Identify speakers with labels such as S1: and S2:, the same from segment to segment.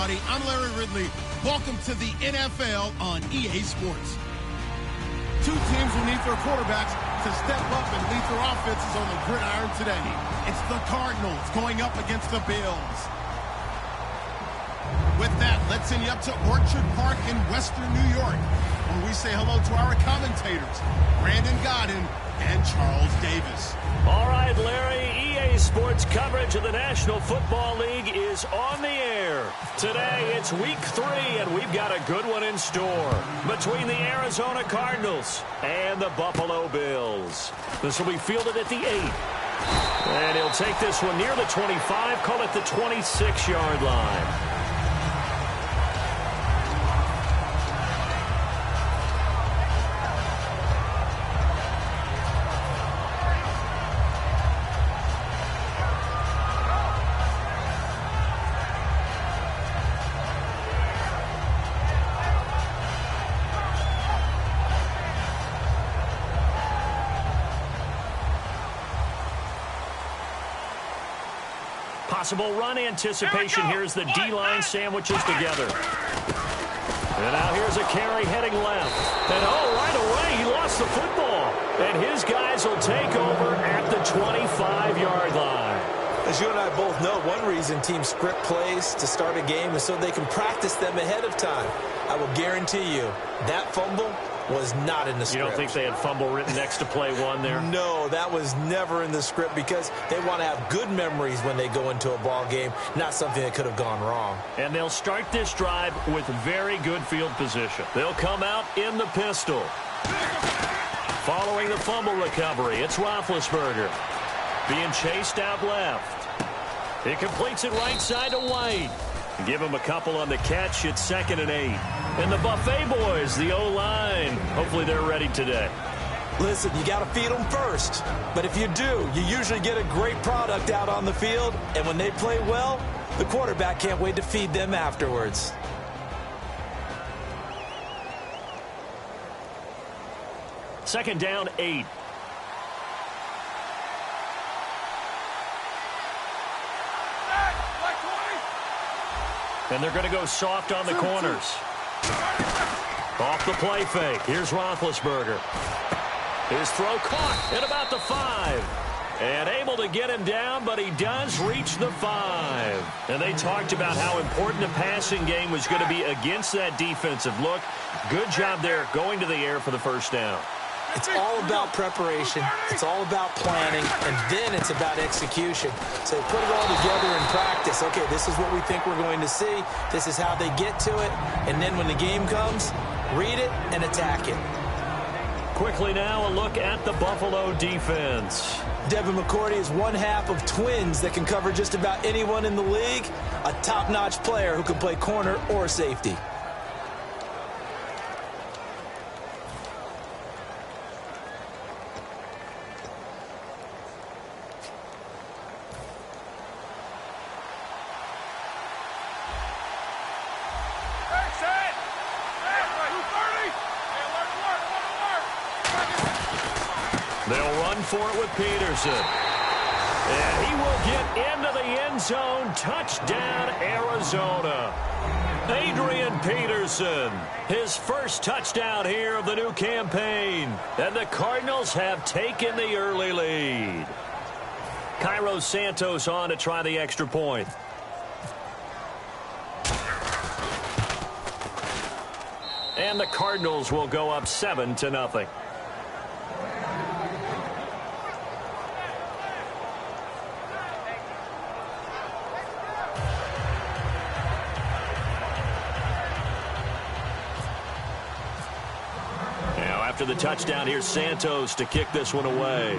S1: everybody. I'm Larry Ridley. Welcome to the NFL on EA Sports. Two teams will need their quarterbacks to step up and lead their offenses on the gridiron today. It's the Cardinals going up against the Bills. With that, let's send you up to Orchard Park in Western New York, where we say hello to our commentators, Brandon Godden and Charles Davis.
S2: All right, Larry, EA Sports coverage of the National Football League is on the air. Today, it's Week 3, and we've got a good one in store between the Arizona Cardinals and the Buffalo Bills. This will be fielded at the 8. And he'll take this one near the 25, call it the 26-yard line. Possible run anticipation. Here's the D-line sandwiches together. And now here's a carry heading left. And right away he lost the football. And his guys will take over at the 25-yard line.
S3: As you and I both know, one reason teams script plays to start a game is so they can practice them ahead of time. I will guarantee you that fumble was not in the script.
S2: You don't think they had fumble written next to play one there?
S3: No, that was never in the script because they want to have good memories when they go into a ball game, not something that could have gone wrong.
S2: And they'll start this drive with very good field position. They'll come out in the pistol. Following the fumble recovery, it's Roethlisberger. Being chased out left. He completes it right side to White. Give him a couple on the catch. It's 2nd and 8. And the Buffet boys, the O-line, hopefully they're ready today.
S3: Listen, you got to feed them first. But if you do, you usually get a great product out on the field. And when they play well, the quarterback can't wait to feed them afterwards.
S2: Second down, 8. And they're going to go soft on the corners. Off the play fake. Here's Roethlisberger. His throw caught at about the 5. And able to get him down, but he does reach the 5. And they talked about how important the passing game was going to be against that defensive look. Good job there going to the air for the first down.
S3: It's all about preparation. It's all about planning. And then it's about execution. So they put it all together in practice. Okay, this is what we think we're going to see. This is how they get to it. And then when the game comes, read it and attack it.
S2: Quickly now, a look at the Buffalo defense.
S3: Devin McCourty is one half of twins that can cover just about anyone in the league. A top-notch player who can play corner or safety.
S2: They'll run for it with Peterson. And he will get into the end zone. Touchdown, Arizona. Adrian Peterson, his first touchdown here of the new campaign. And the Cardinals have taken the early lead. Cairo Santos on to try the extra point. And the Cardinals will go up 7-0. After the touchdown, here's Santos to kick this one away.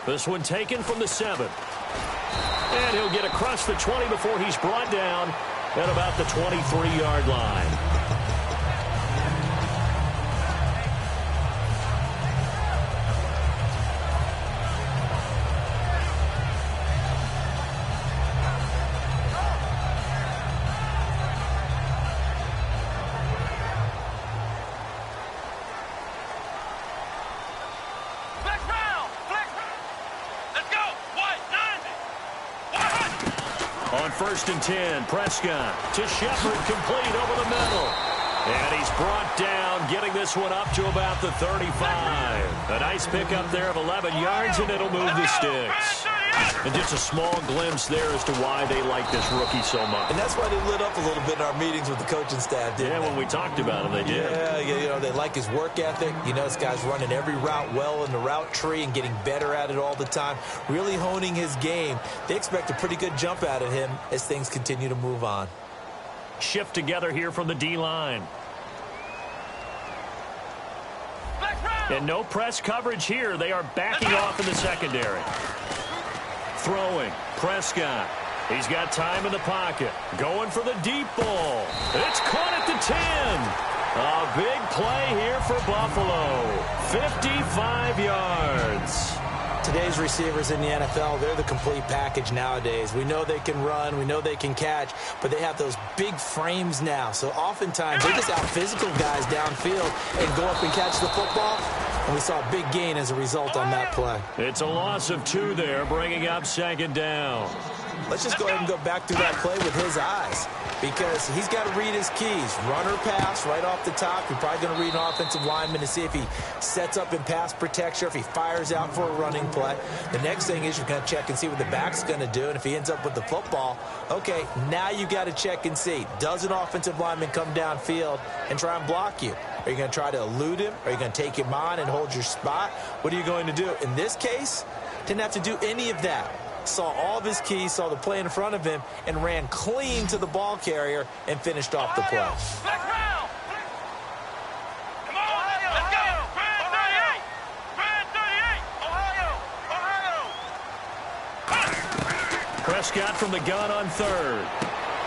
S2: This one taken from the 7. And he'll get across the 20 before he's brought down at about the 23-yard line. 1st and 10. Prescott to Shepard, complete over the middle. And he's brought down, getting this one up to about the 35. A nice pickup there of 11 yards, and it'll move the sticks. And just a small glimpse there as to why they like this rookie so much.
S3: And that's why they lit up a little bit in our meetings with the coaching staff, didn't they?
S2: When we talked about him, they did.
S3: Yeah, they like his work ethic. This guy's running every route well in the route tree and getting better at it all the time, really honing his game. They expect a pretty good jump out of him as things continue to move on.
S2: Shift together here from the D-line. And no press coverage here. They are backing off in the secondary. Throwing, Prescott. He's got time in the pocket. Going for the deep ball. It's caught at the 10. A big play here for Buffalo. 55 yards.
S3: Today's receivers in the NFL, they're the complete package nowadays. We know they can run, we know they can catch, but they have those big frames now. So oftentimes they just out-physical guys downfield and go up and catch the football. And we saw a big gain as a result on that play.
S2: It's a loss of 2 there, bringing up 2nd down.
S3: Let's just go ahead and go back through that play with his eyes, because he's got to read his keys. Run or pass right off the top. You're probably going to read an offensive lineman to see if he sets up in pass protection, if he fires out for a running play. The next thing is you're going to check and see what the back's going to do, and if he ends up with the football, okay, now you got to check and see. Does an offensive lineman come downfield and try and block you? Are you going to try to elude him? Are you going to take him on and hold your spot? What are you going to do? In this case, didn't have to do any of that. Saw all of his keys, saw the play in front of him, and ran clean to the ball carrier and finished off the play.
S2: Prescott from the gun on 3rd.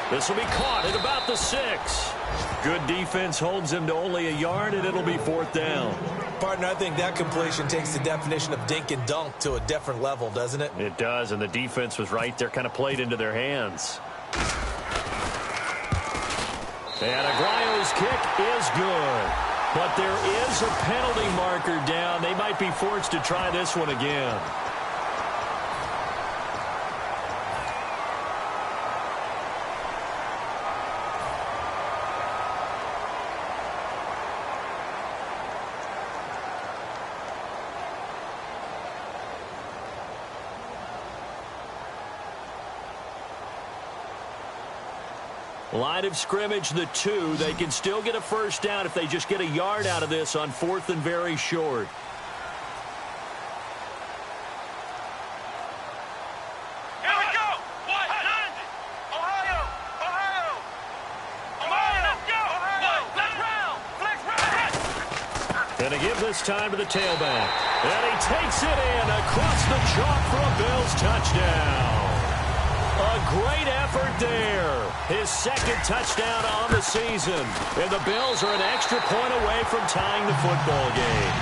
S2: This will be caught at about the 6. Good defense holds him to only a yard, and it'll be 4th down.
S3: Partner, I think that completion takes the definition of dink and dunk to a different level, doesn't it?
S2: It does, and the defense was right there, kind of played into their hands. And Aguayo's kick is good. But there is a penalty marker down. They might be forced to try this one again. Line of scrimmage, the 2. They can still get a 1st down if they just get a yard out of this on 4th and very short.
S4: Here we go. Ohio. Let's go.
S2: And to give this time to the tailback. And he takes it in across the chalk for a Bills touchdown. A great effort there. His 2nd touchdown on the season. And the Bills are an extra point away from tying the football game.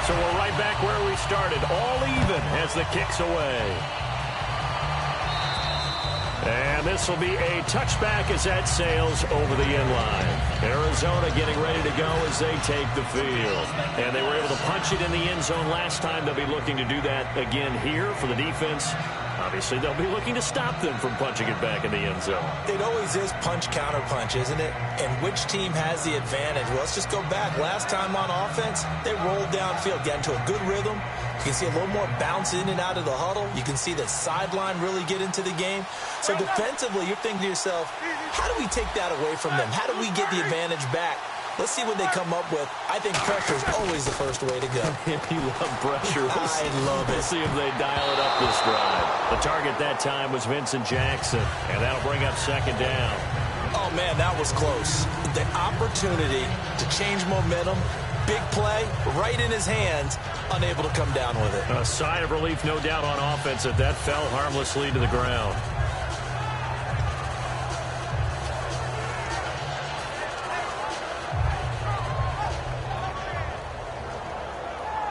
S2: So we're right back where we started. All even as the kick's away. And this will be a touchback as that sails over the end line. Arizona getting ready to go as they take the field. And they were able to punch it in the end zone last time. They'll be looking to do that again here for the defense. Obviously, they'll be looking to stop them from punching it back in the end zone.
S3: It always is punch-counter-punch, isn't it? And which team has the advantage? Well, let's just go back. Last time on offense, they rolled downfield, got into a good rhythm. You can see a little more bounce in and out of the huddle. You can see the sideline really get into the game. So defensively, you're thinking to yourself, how do we take that away from them? How do we get the advantage back? Let's see what they come up with. I think pressure is always the first way to go.
S2: You love pressure.
S3: I love it.
S2: We'll see if they dial it up this drive. The target that time was Vincent Jackson, and that'll bring up 2nd down.
S3: Oh, man, that was close. The opportunity to change momentum, big play, right in his hands, unable to come down with it.
S2: A sigh of relief, no doubt, on offense that fell harmlessly to the ground.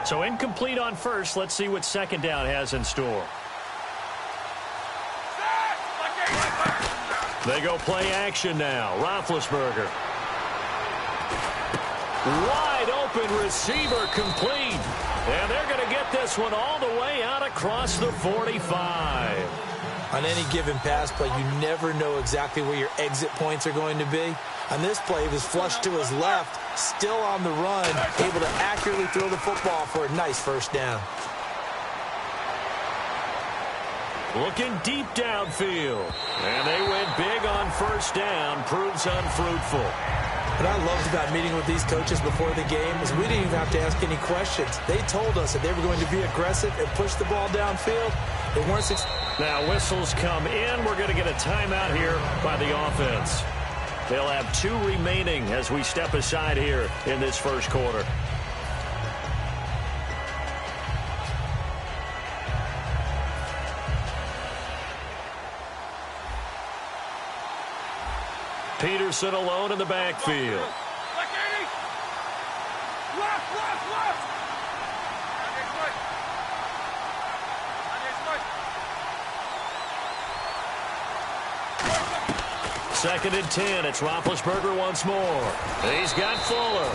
S2: So incomplete on 1st. Let's see what 2nd down has in store. They go play action now. Roethlisberger. Wide open receiver complete. And they're going to get this one all the way out across the 45.
S3: On any given pass play, you never know exactly where your exit points are going to be. On this play, he was flushed to his left, still on the run, able to accurately throw the football for a nice first down.
S2: Looking deep downfield. And they went big on first down. Proves unfruitful.
S3: What I loved about meeting with these coaches before the game is we didn't even have to ask any questions. They told us that they were going to be aggressive and push the ball downfield. They weren't successful.
S2: Now whistles come in. We're going to get a timeout here by the offense. They'll have 2 remaining as we step aside here in this first quarter. Peterson alone in the backfield. Second and 10. It's Roethlisberger once more. He's got Fuller.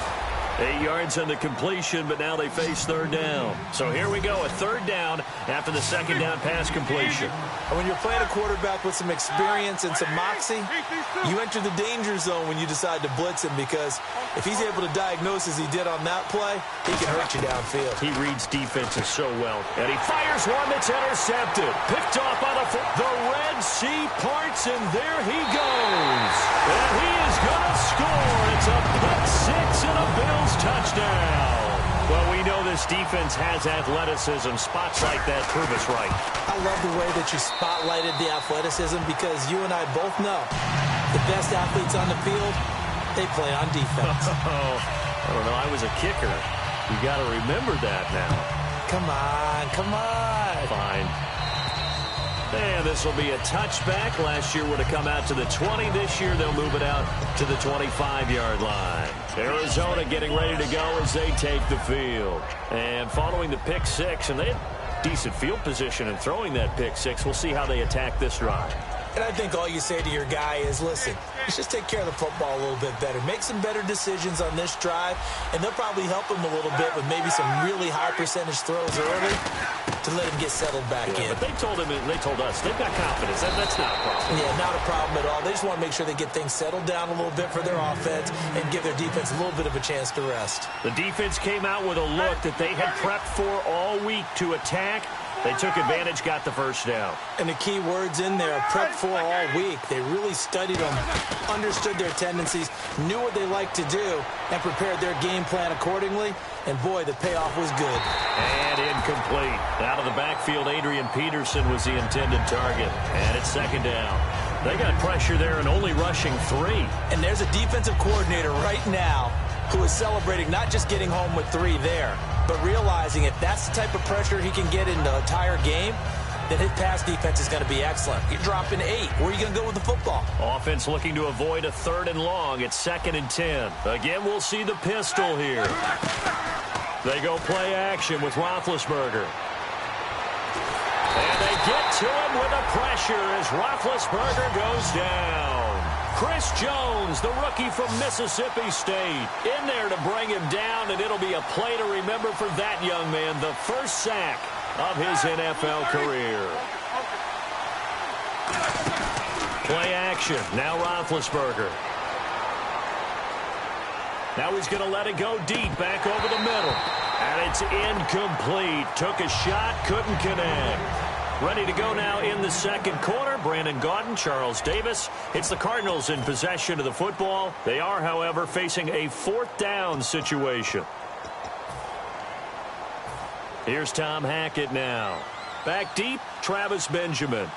S2: 8 yards on the completion, but now they face third down. So here we go, a third down after the second down pass completion.
S3: When you're playing a quarterback with some experience and some moxie, you enter the danger zone when you decide to blitz him, because if he's able to diagnose as he did on that play, he can hurt you downfield.
S2: He reads defenses so well. And he fires one that's intercepted. Picked off on the Red Sea parts, and there he goes. And he is going to score. It's a pick six and a Bills touchdown. Well, we know this defense has athleticism. Spots like that prove us right.
S3: I love the way that you spotlighted the athleticism, because you and I both know the best athletes on the field, they play on defense.
S2: I don't know. I was a kicker. You got to remember that now.
S3: Come on, come on.
S2: Fine. And this will be a touchback. Last year would have come out to the 20. This year they'll move it out to the 25-yard line. Arizona getting ready to go as they take the field. And following the pick six, and they had decent field position in throwing that pick six. We'll see how they attack this drive.
S3: And I think all you say to your guy is, listen, let's just take care of the football a little bit better. Make some better decisions on this drive, and they'll probably help him a little bit with maybe some really high percentage throws early to let him get settled back in.
S2: But they told us they've got confidence. That's not a problem.
S3: Yeah, not a problem at all. They just want to make sure they get things settled down a little bit for their offense and give their defense a little bit of a chance to rest.
S2: The defense came out with a look that they had prepped for all week to attack. They took advantage, got the first down.
S3: And the key words in there, prep for all week. They really studied them, understood their tendencies, knew what they liked to do, and prepared their game plan accordingly. And, boy, the payoff was good.
S2: And incomplete. Out of the backfield, Adrian Peterson was the intended target. And it's second down. They got pressure there and only rushing 3.
S3: And there's a defensive coordinator right now who is celebrating not just getting home with 3 there, but realizing if that's the type of pressure he can get in the entire game, then his pass defense is going to be excellent. You're dropping 8. Where are you going to go with the football?
S2: Offense looking to avoid a third and long. It's second and 10. Again, we'll see the pistol here. They go play action with Roethlisberger. And they get to him with the pressure as Roethlisberger goes down. Chris Jones, the rookie from Mississippi State, in there to bring him down, and it'll be a play to remember for that young man. The first sack of his NFL career. Play action. Now Roethlisberger. Now he's going to let it go deep, back over the middle. And it's incomplete. Took a shot, couldn't connect. Ready to go now in the second quarter. Brandon Gaudin, Charles Davis. It's the Cardinals in possession of the football. They are, however, facing a fourth down situation. Here's Tom Hackett now. Back deep, Travis Benjamin.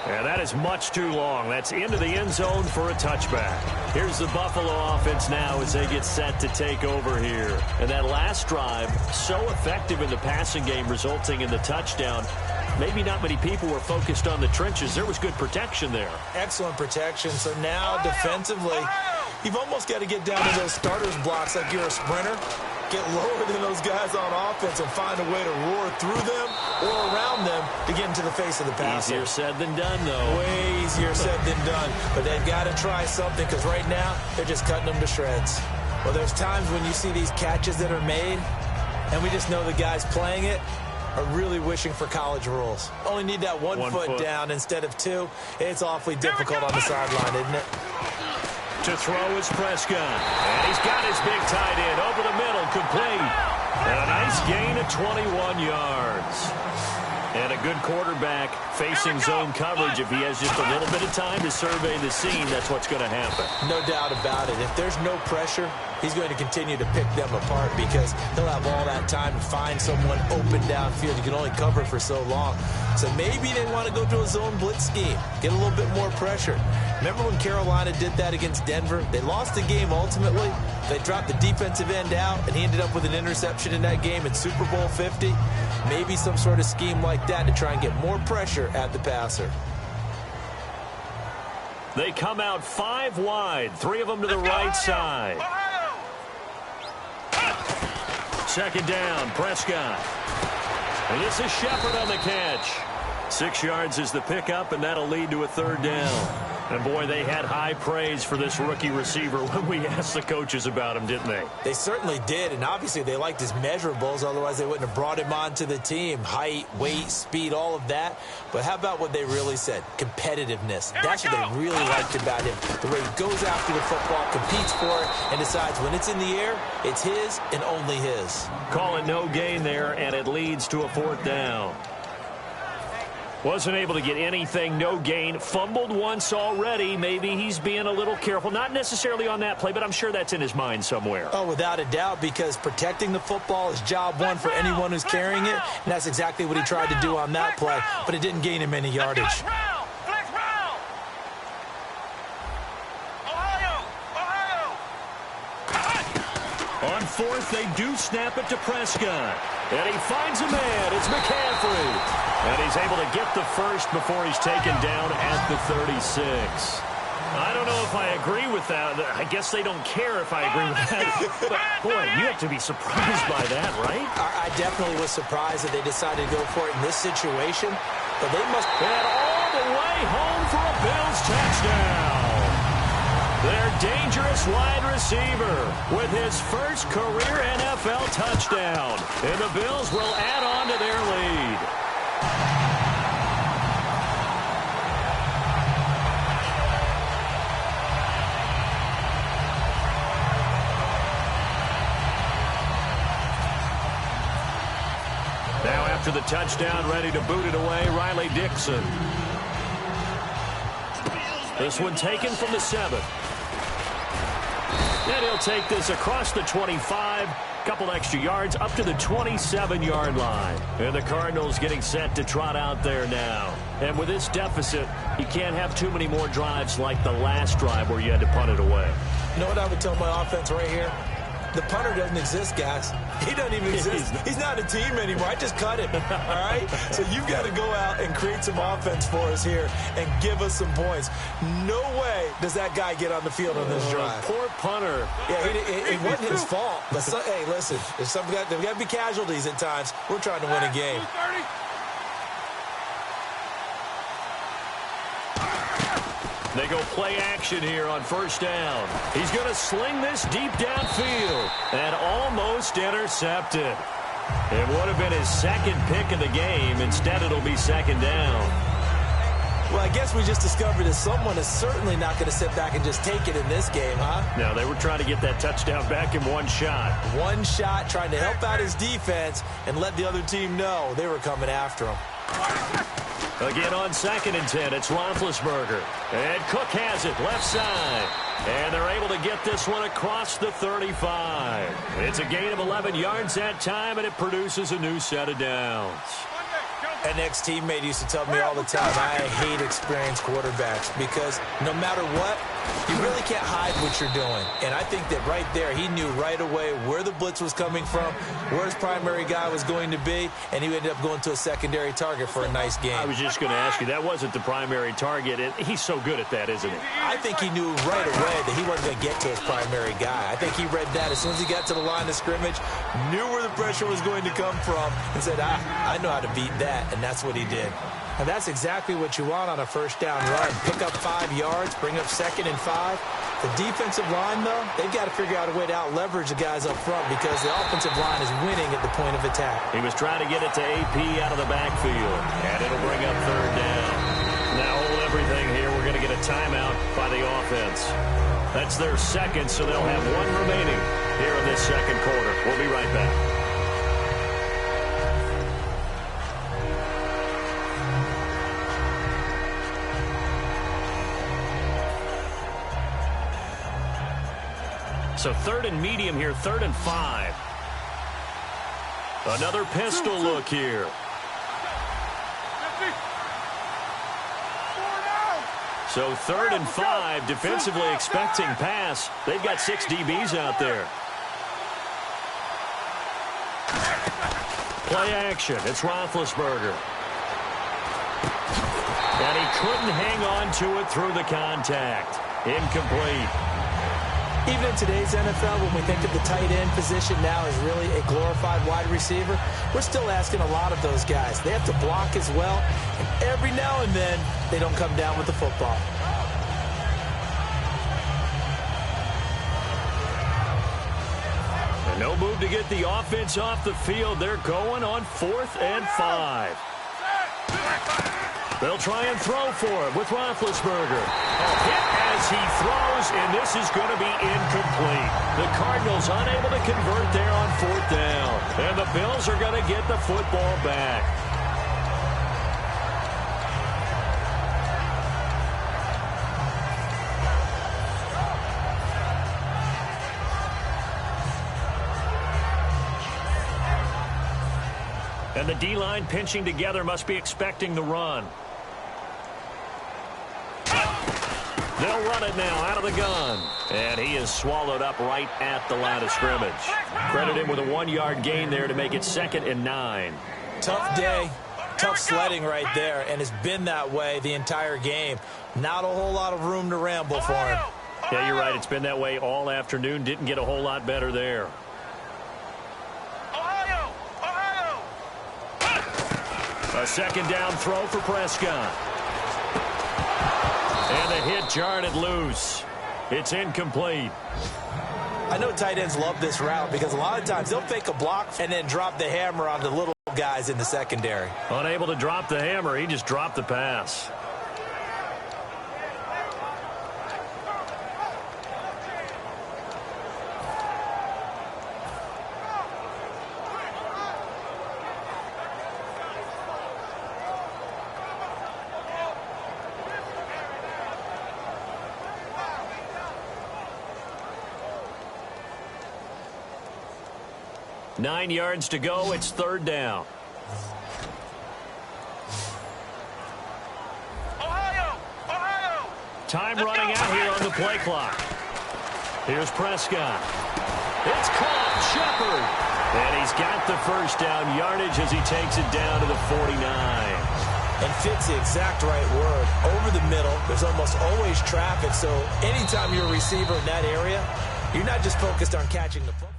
S2: And that is much too long. That's into the end zone for a touchback. Here's the Buffalo offense now as they get set to take over here. And that last drive, so effective in the passing game, resulting in the touchdown. Maybe not many people were focused on the trenches. There was good protection there.
S3: Excellent protection. So now defensively, you've almost got to get down to those starters blocks like you're a sprinter. get lower than those guys on offense and find a way to roar through them or around them to get into the face of the passer.
S2: Easier said than done, though.
S3: Way easier said than done. But they've got to try something because right now they're just cutting them to shreds. Well, there's times when you see these catches that are made, and we just know the guys playing it are really wishing for college rules. Only need that one foot down instead of two. It's awfully difficult on the sideline, isn't it?
S2: To throw is Prescott. And he's got his big tight end over the middle, complete. And a nice gain of 21 yards. And a good quarterback facing zone coverage. If he has just a little bit of time to survey the scene, that's what's going to happen.
S3: No doubt about it. If there's no pressure, he's going to continue to pick them apart because he'll have all that time to find someone open downfield. You can only cover for so long. So maybe they want to go to a zone blitz scheme, get a little bit more pressure. Remember when Carolina did that against Denver? They lost the game ultimately. They dropped the defensive end out, and he ended up with an interception in that game in Super Bowl 50. Maybe some sort of scheme like that to try and get more pressure at the passer.
S2: They come out 5 wide, 3 of them to the right side. Second down, Prescott. And this is Shepard on the catch. 6 yards is the pickup, and that'll lead to a third down. And, boy, they had high praise for this rookie receiver when we asked the coaches about him, didn't they?
S3: They certainly did, and obviously they liked his measurables. Otherwise, they wouldn't have brought him onto the team. Height, weight, speed, all of that. But how about what they really said? Competitiveness. That's what they really liked about him. The way he goes after the football, competes for it, and decides when it's in the air, it's his and only his.
S2: Calling no gain there, and it leads to a fourth down. Wasn't able to get anything, no gain. Fumbled once already. Maybe he's being a little careful. Not necessarily on that play, but I'm sure that's in his mind somewhere.
S3: Oh, without a doubt, because protecting the football is job one for anyone who's carrying it. And that's exactly what he tried to do on that play, but it didn't gain him any yardage.
S2: On fourth, they do snap it to Prescott. And he finds a man. It's McCaffrey. And he's able to get the first before he's taken down at the 36. I don't know if I agree with that. I guess they don't care if I agree with that. But, boy, you have to be surprised by that, right?
S3: I definitely was surprised that they decided to go for it in this situation. But they must...
S2: And all the way home for a Bills touchdown. Their dangerous wide receiver with his first career NFL touchdown. And the Bills will add on to their lead. Now after the touchdown, ready to boot it away, Riley Dixon. This one taken from the 7. And he'll take this across the 25, couple extra yards up to the 27-yard line. And the Cardinals getting set to trot out there now. And with this deficit, you can't have too many more drives like the last drive where you had to punt it away.
S3: You know what I would tell my offense right here? The punter doesn't exist, guys. He doesn't even exist. He's not a team anymore. I just cut him, all right? So you've got to go out and create some offense for us here and give us some points. No way does that guy get on the field on this drive.
S2: Poor punter.
S3: Yeah, it wasn't his fault. But hey, listen, there's got to be casualties at times. We're trying to win a game.
S2: They go play action here on first down. He's going to sling this deep downfield and almost intercepted. It would have been his second pick of the game. Instead, it'll be second down.
S3: Well, I guess we just discovered that someone is certainly not going to sit back and just take it in this game, huh?
S2: No, they were trying to get that touchdown back in one shot.
S3: One shot, trying to help out his defense and let the other team know they were coming after him.
S2: Again on 2nd and 10, it's Roethlisberger. And Cook has it, left side. And they're able to get this one across the 35. It's a gain of 11 yards that time, and it produces a new set of downs.
S3: An ex-teammate used to tell me all the time, I hate experienced quarterbacks because no matter what, You really can't hide what you're doing. And I think that right there, he knew right away where the blitz was coming from, where his primary guy was going to be, and he ended up going to a secondary target for a nice game.
S2: I was just going to ask you, that wasn't the primary target. He's so good at that, isn't he?
S3: I think he knew right away that he wasn't going to get to his primary guy. I think he read that as soon as he got to the line of scrimmage, knew where the pressure was going to come from, and said, I know how to beat that, and that's what he did. And that's exactly what you want on a first down run. Pick up 5 yards, bring up 2nd and 5. The defensive line, though, they've got to figure out a way to out-leverage the guys up front because the offensive line is winning at the point of attack.
S2: He was trying to get it to AP out of the backfield, and it'll bring up 3rd down. Now hold everything here. We're going to get a timeout by the offense. That's their second, so they'll have 1 remaining here in this second quarter. We'll be right back. So 3rd and medium here, 3rd and 5. Another pistol look here. So 3rd and 5, defensively expecting pass. They've got 6 DBs out there. Play action. It's Roethlisberger. And he couldn't hang on to it through the contact. Incomplete.
S3: Even in today's NFL, when we think of the tight end position now as really a glorified wide receiver, we're still asking a lot of those guys. They have to block as well, and every now and then, they don't come down with the football.
S2: And no move to get the offense off the field. They're going on 4th and 5. They'll try and throw for it with Roethlisberger. A hit as he throws, and this is going to be incomplete. The Cardinals unable to convert there on 4th down. And the Bills are going to get the football back. And the D-line pinching together must be expecting the run. They'll run it now out of the gun. And he is swallowed up right at the line of scrimmage. Credit him with a 1-yard gain there to make it 2nd and 9.
S3: Tough day, tough sledding right there, and it's been that way the entire game. Not a whole lot of room to ramble for him.
S2: Yeah, you're right. It's been that way all afternoon. Didn't get a whole lot better there. A 2nd down throw for Prescott. And the hit jarred it loose. It's incomplete.
S3: I know tight ends love this route because a lot of times they'll fake a block and then drop the hammer on the little guys in the secondary.
S2: Unable to drop the hammer, he just dropped the pass. Nine yards to go. It's 3rd down. Time running out here on the play clock. Here's Prescott. It's caught. Shepard. And he's got the 1st down yardage as he takes it down to the 49.
S3: And fits the exact right word. Over the middle, there's almost always traffic, so anytime you're a receiver in that area, you're not just focused on catching the football.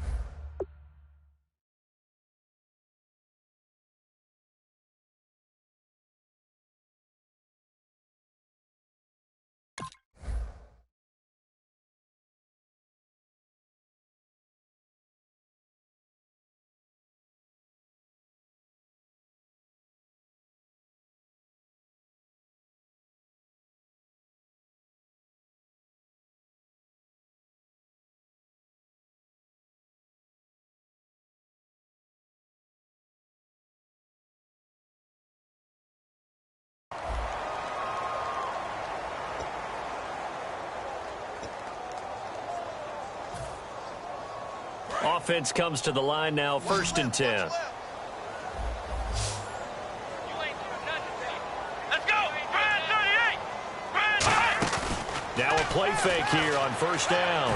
S2: Offense comes to the line now, 1st and 10. Now a play fake here on first down.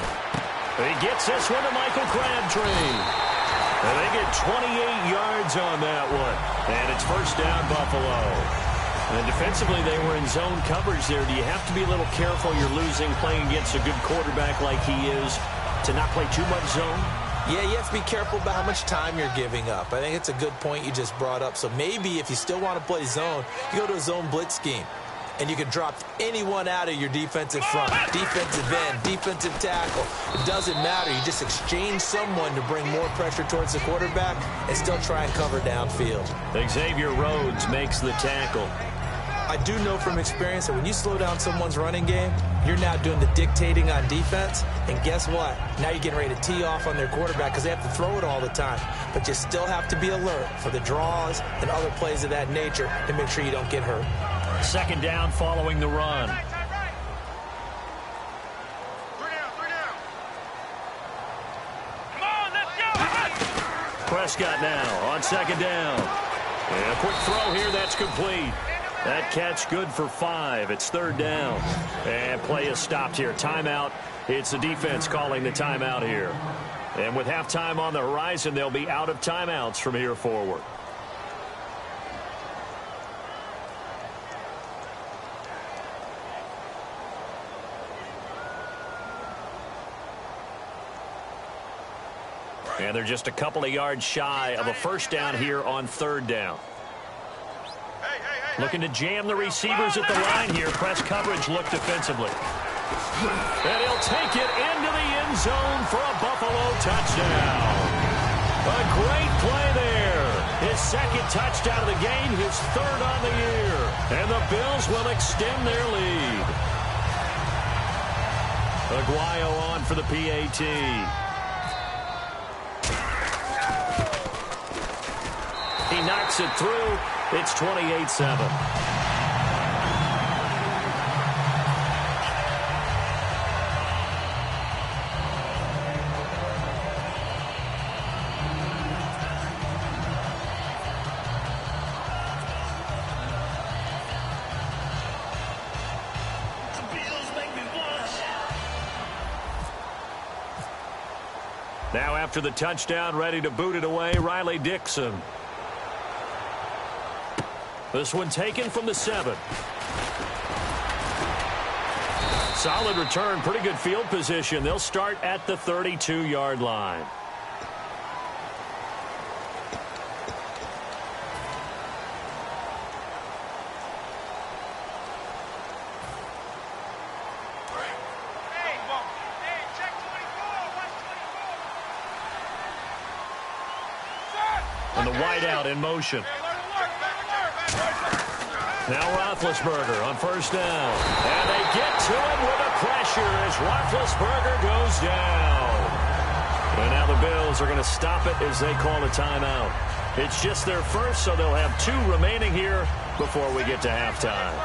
S2: He gets this one to Michael Crabtree. And they get 28 yards on that one. And it's first down, Buffalo. And defensively, they were in zone coverage there. Do you have to be a little careful? You're losing playing against a good quarterback like he is to not play too much zone?
S3: Yeah, you have to be careful about how much time you're giving up. I think it's a good point you just brought up. So maybe if you still want to play zone, you go to a zone blitz scheme. And you can drop anyone out of your defensive front, defensive end, defensive tackle. It doesn't matter. You just exchange someone to bring more pressure towards the quarterback and still try and cover downfield.
S2: Xavier Rhodes makes the tackle.
S3: I do know from experience that when you slow down someone's running game, you're now doing the dictating on defense. And guess what? Now you're getting ready to tee off on their quarterback because they have to throw it all the time. But you still have to be alert for the draws and other plays of that nature to make sure you don't get hurt.
S2: Second down following the run.
S4: Come on, let's go.
S2: Prescott now on second down. And a quick throw here, that's complete. That catch good for 5. It's third down. And play is stopped here. Timeout. It's the defense calling the timeout here. And with halftime on the horizon, they'll be out of timeouts from here forward. And they're just a couple of yards shy of a first down here on third down. Looking to jam the receivers at the line here. Press coverage look defensively. And he'll take it into the end zone for a Buffalo touchdown. A great play there. His second touchdown of the game, his third on the year. And the Bills will extend their lead. Aguayo on for the PAT. He knocks it through. It's 28-7. Now after the touchdown, ready to boot it away, Riley Dixon. This one taken from the 7. Solid return, pretty good field position. They'll start at the 32-yard line. And the wideout in motion. Now Roethlisberger on first down. And they get to him with the pressure as Roethlisberger goes down. And now the Bills are going to stop it as they call a timeout. It's just their first, so they'll have 2 remaining here before we get to halftime.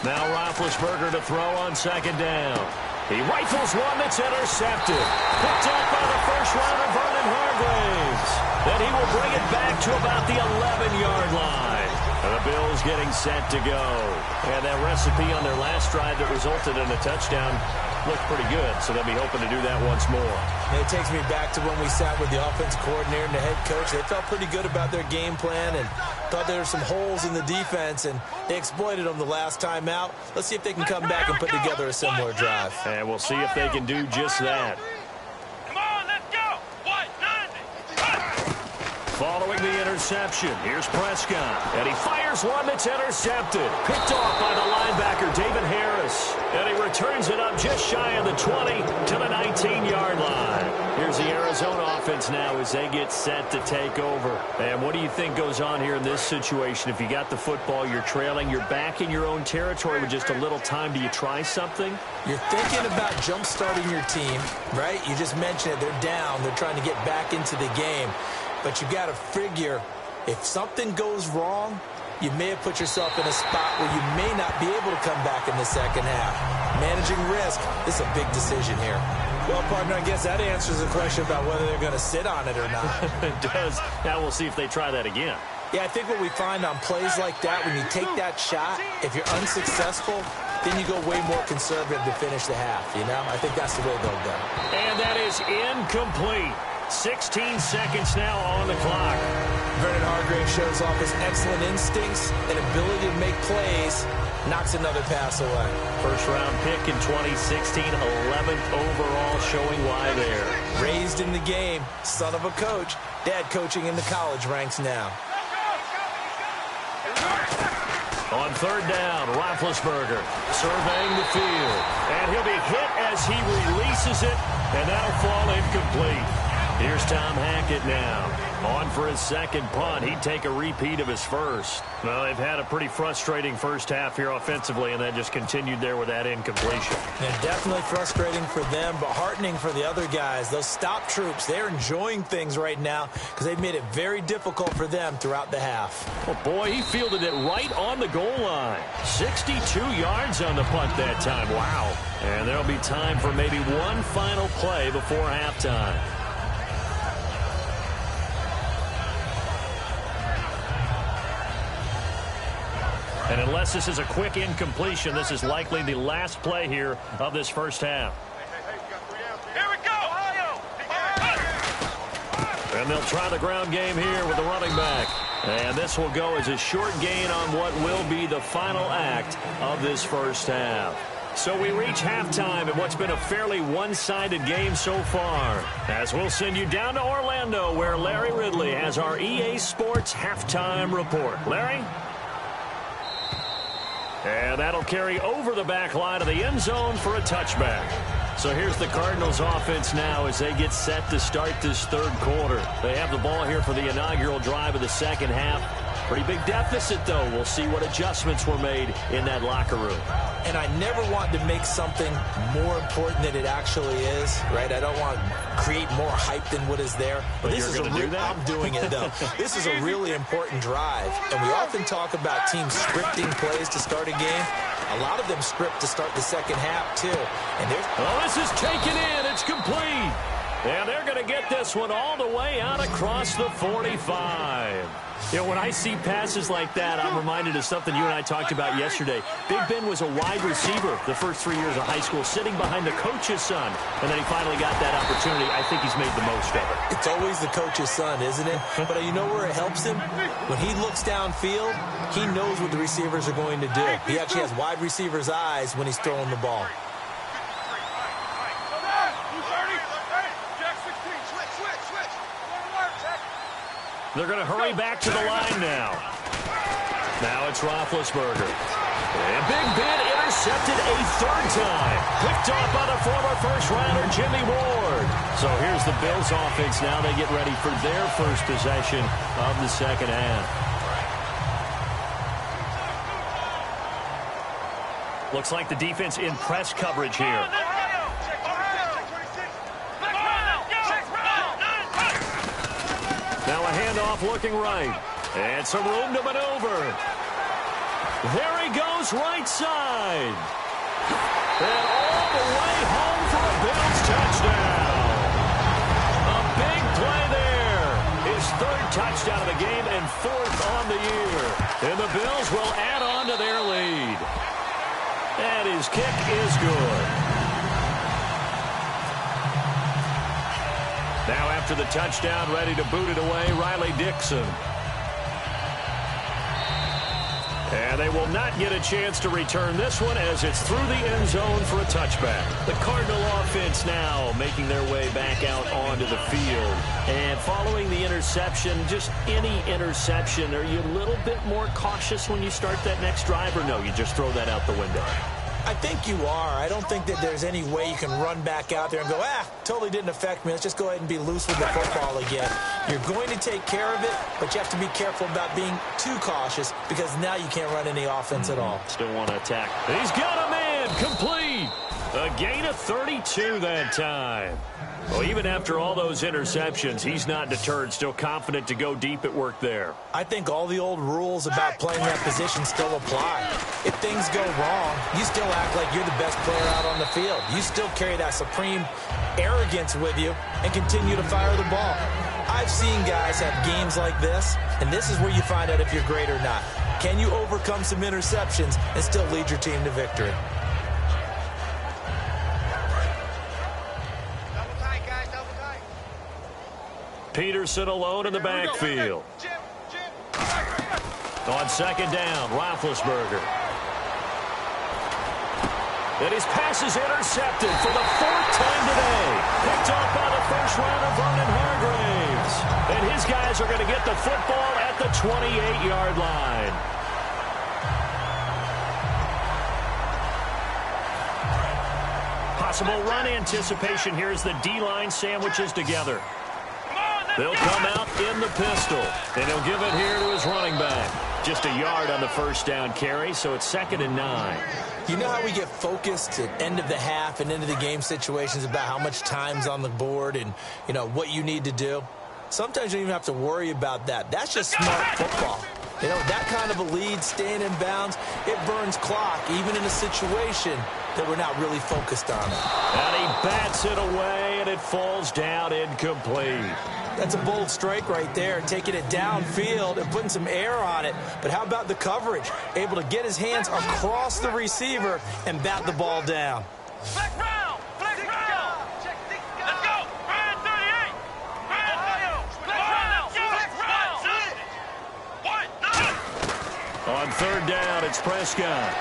S2: Now Roethlisberger to throw on second down. He rifles one that's intercepted. Picked up by the first rounder, Vernon Hargreaves. Then he will bring it back to about the 11-yard line. And the Bills getting set to go. And that recipe on their last drive that resulted in a touchdown looked pretty good, so they'll be hoping to do that once more.
S3: And it takes me back to when we sat with the offense coordinator and the head coach. They felt pretty good about their game plan and thought there were some holes in the defense, and they exploited them the last time out. Let's see if they can come back and put together a similar drive.
S2: And we'll see if they can do just that.
S4: Come on, let's go. What?
S2: Following the interception, here's Prescott. And he fires one that's intercepted. Picked off by the linebacker, David Harris. And he returns it up just shy of the 20 to the 19-yard line. Here's the Arizona offense now as they get set to take over. And what do you think goes on here in this situation? If you got the football, you're trailing, you're back in your own territory with just a little time. Do you try something?
S3: You're thinking about jump-starting your team, right? You just mentioned it. They're down. They're trying to get back into the game. But you got to figure, if something goes wrong, you may have put yourself in a spot where you may not be able to come back in the second half. Managing risk, this is a big decision here. Well, partner, I guess that answers the question about whether they're going to sit on it or not.
S2: It does. Now we'll see if they try that again.
S3: Yeah, I think what we find on plays like that, when you take that shot, if you're unsuccessful, then you go way more conservative to finish the half, you know? I think that's the way they'll go.
S2: And that is incomplete. 16 seconds now on the clock.
S3: Vernon Hargrave shows off his excellent instincts and ability to make plays, knocks another pass away.
S2: First-round pick in 2016, 11th overall, showing why there.
S3: Raised in the game, son of a coach. Dad coaching in the college ranks now.
S2: On third down, Roethlisberger surveying the field. And he'll be hit as he releases it, and that'll fall incomplete. Here's Tom Hackett now. On for his second punt. He'd take a repeat of his first. Well, they've had a pretty frustrating first half here offensively, and then just continued there with that incompletion.
S3: Yeah, definitely frustrating for them, but heartening for the other guys. Those stop troops, they're enjoying things right now because they've made it very difficult for them throughout the half.
S2: Oh, boy, he fielded it right on the goal line. 62 yards on the punt that time. Wow. And there'll be time for maybe one final play before halftime. And unless this is a quick incompletion, this is likely the last play here of this first half.
S4: Here we go!
S2: And they'll try the ground game here with the running back. And this will go as a short gain on what will be the final act of this first half. So we reach halftime in what's been a fairly one-sided game so far. As we'll send you down to Orlando, where Larry Ridley has our EA Sports halftime report. Larry? And that'll carry over the back line of the end zone for a touchback. So here's the Cardinals offense now as they get set to start this third quarter. They have the ball here for the inaugural drive of the second half. Pretty big deficit, though. We'll see what adjustments were made in that locker room.
S3: And I never want to make something more important than it actually is, right? I don't want to create more hype than what is there.
S2: But this is going to do that?
S3: I'm doing it, though. This is a really important drive. And we often talk about teams scripting plays to start a game. A lot of them script to start the second half, too. And
S2: this is taken in. It's complete. And they're going to get this one all the way out across the 45. You know, when I see passes like that, I'm reminded of something you and I talked about yesterday. Big Ben was a wide receiver the first 3 years of high school, sitting behind the coach's son. And then he finally got that opportunity. I think he's made the most of it.
S3: It's always the coach's son, isn't it? But you know where it helps him? When he looks downfield, he knows what the receivers are going to do. He actually has wide receivers' eyes when he's throwing the ball.
S2: They're going to hurry back to the line now. Now it's Roethlisberger. And Big Ben intercepted a third time. Picked off by the former first-rounder Jimmy Ward. So here's the Bills offense now. They get ready for their first possession of the second half. Looks like the defense in press coverage here. Now a handoff looking right. And some room to maneuver. There he goes right side. And all the way home for a Bills touchdown. A big play there. His third touchdown of the game and fourth on the year. And the Bills will add on to their lead. And his kick is good. Now after the touchdown, ready to boot it away, Riley Dixon. And they will not get a chance to return this one as it's through the end zone for a touchback. The Cardinal offense now making their way back out onto the field. And following the interception, just any interception, are you a little bit more cautious when you start that next drive, or no, you just throw that out the window?
S3: I think you are. I don't think that there's any way you can run back out there and go, totally didn't affect me. Let's just go ahead and be loose with the football again. You're going to take care of it, but you have to be careful about being too cautious because now you can't run any offense at all.
S2: Still want to attack. He's got a man. Complete. A gain of 32 that time. Well, even after all those interceptions, he's not deterred, still confident to go deep at work there.
S3: I think all the old rules about playing that position still apply. If things go wrong, you still act like you're the best player out on the field. You still carry that supreme arrogance with you and continue to fire the ball. I've seen guys have games like this, and this is where you find out if you're great or not. Can you overcome some interceptions and still lead your team to victory?
S2: Peterson alone in the backfield. On second down, Roethlisberger. And his pass is intercepted for the fourth time today. Picked off by the first rounder, Vernon Hargreaves. And his guys are going to get the football at the 28-yard line. Possible run anticipation here as the D-line sandwiches together. They'll come out in the pistol, and he'll give it here to his running back. Just a yard on the first down carry, so it's 2nd and 9.
S3: You know how we get focused at end of the half and into the game situations about how much time's on the board and, you know, what you need to do? Sometimes you don't even have to worry about that. That's just smart football. You know, that kind of a lead, staying in bounds, it burns clock, even in a situation that we're not really focused on it.
S2: And he bats it away, and it falls down incomplete.
S3: That's a bold strike right there, taking it downfield and putting some air on it. But how about the coverage? Able to get his hands across the receiver and bat the ball down.
S4: Flex round! Flex round! Let's go! Brand 38! Brand flex round! Flex round!
S2: On third down, it's Prescott.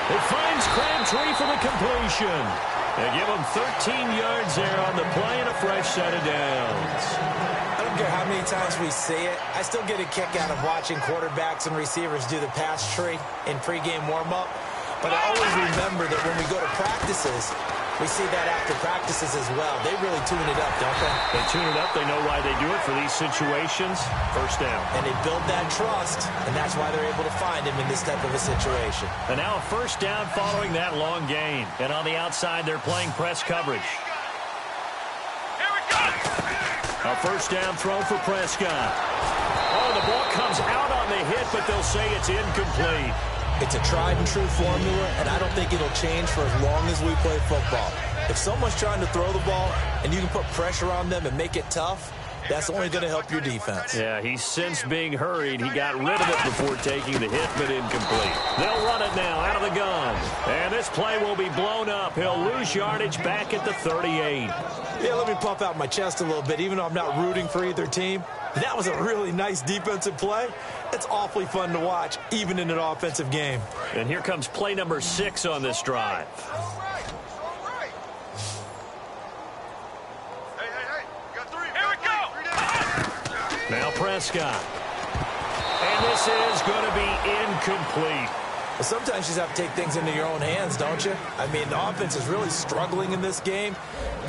S2: It finds Crabtree for the completion. They give him 13 yards there on the play and a fresh set of downs.
S3: I don't care how many times we see it. I still get a kick out of watching quarterbacks and receivers do the pass tree in pregame warm-up. But I always remember that when we go to practices, we see that after practices as well. They really tune it up, don't they?
S2: They tune it up. They know why they do it for these situations. First down.
S3: And they build that trust, and that's why they're able to find him in this type of a situation.
S2: And now a first down following that long gain. And on the outside, they're playing press coverage.
S4: Here we go!
S2: A first down throw for Prescott. Oh, the ball comes out on the hit, but they'll say it's incomplete.
S3: It's a tried-and-true formula, and I don't think it'll change for as long as we play football. If someone's trying to throw the ball and you can put pressure on them and make it tough, that's only going to help your defense.
S2: Yeah, he's since being hurried. He got rid of it before taking the hit, but incomplete. They'll run it now out of the gun. And this play will be blown up. He'll lose yardage back at the 38.
S3: Yeah, let me puff out my chest a little bit, even though I'm not rooting for either team. That was a really nice defensive play. It's awfully fun to watch, even in an offensive game.
S2: And here comes play number 6 on this drive.
S4: All right. Hey. Got 3. Here we go!
S2: Now Prescott. And this is going to be incomplete.
S3: Well, sometimes you just have to take things into your own hands, don't you? I mean, the offense is really struggling in this game.